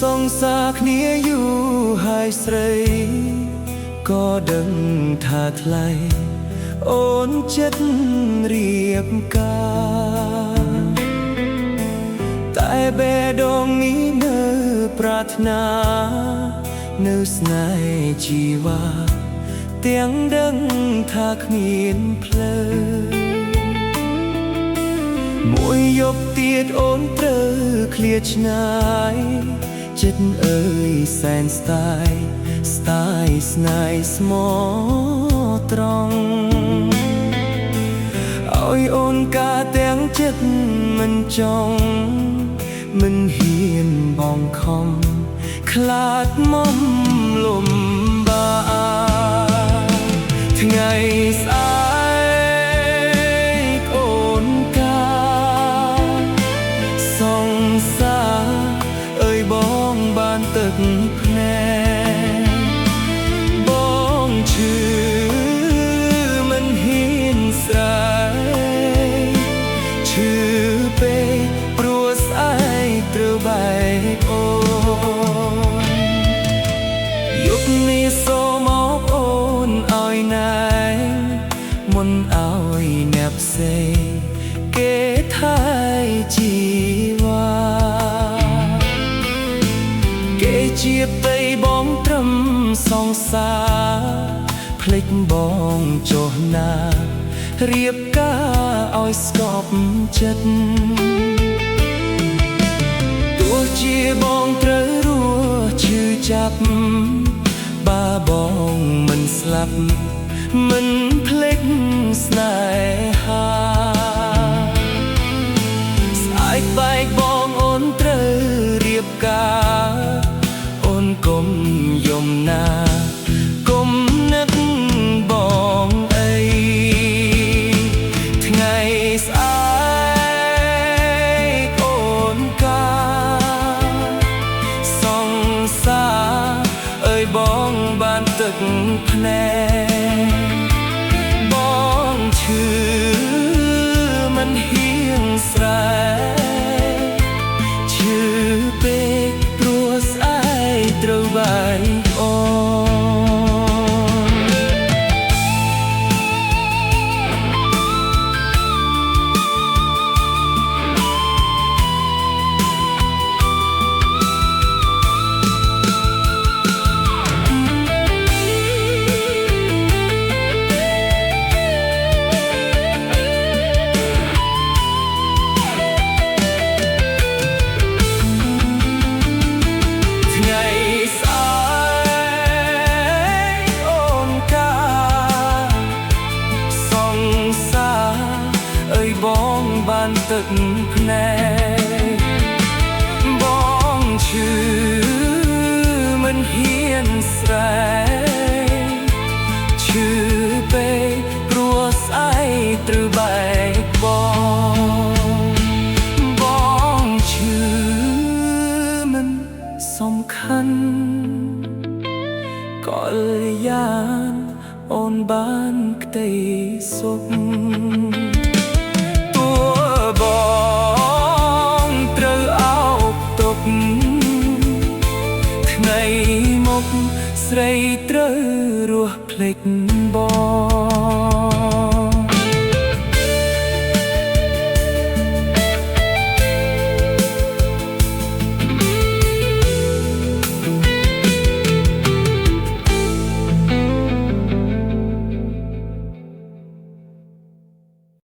សងសាគ្នាយូរហើយស្រីក៏ដឹងថាថ្លៃអូនចិត្តរៀបការតែបេះដូងនេះនៅប្រាថ្នានៅស្នេហ៍ជីវ៉ាទាំងដឹងថាគ្មានផ្លូវមួយយប់ទៀតអូនត្រូវឃ្លាតឆ្ងាយចិត្តអើយសែនស្ដាយស្ដាយស្នេហ៍ស្មោះត្រង់ឲ្យអូនការទាំងចិត្តមិនចង់មិនហ៊ានបងខំខ្លាចមុំលំបាកថ្ងៃស្អែកអូនការសងសាអើយបងបានទឹកភ្នែកបងឈឺមិនហ៊ានស្រែកឈឺពេកព្រោះស្អែកត្រូវបែកអូនយប់នេះសូមអបអូនឲ្យណែមុនឲ្យអ្នកផ្សេងគេថែជីវ៉ាគេជាប្តីបងត្រឹមសងសាភ្លេចបងចុះណារៀបការឲ្យស្កប់ចិត្តទោះជាបងត្រូវរស់ឈឺចាប់បាបងមិនស្លាប់មិនភ្លេចស្នេហាស្អែកបែកបងអូនត្រូវរៀបការអូនកុំយំណាកុំនឹកបងអីថ្ងៃស្អែកអូនការសងសាអើយបងបានទឹកភ្នែកបងឈឺមិនហ៊ានស្រែកឈឺពេកព្រោះស្អែកត្រូវបែកអូនបងបានទឹកភ្នែកបងឈឺមិនហ៊ានស្រែកឈឺពេកព្រោះស្អែកត្រូវបែកបងឈឺមិនសំខាន់ក៏យ៉ាងអូនបានក្តីសុខបងត្រូវអោបទុកថ្ងៃមុខស្រីត្រូវរស់ភ្លេចបង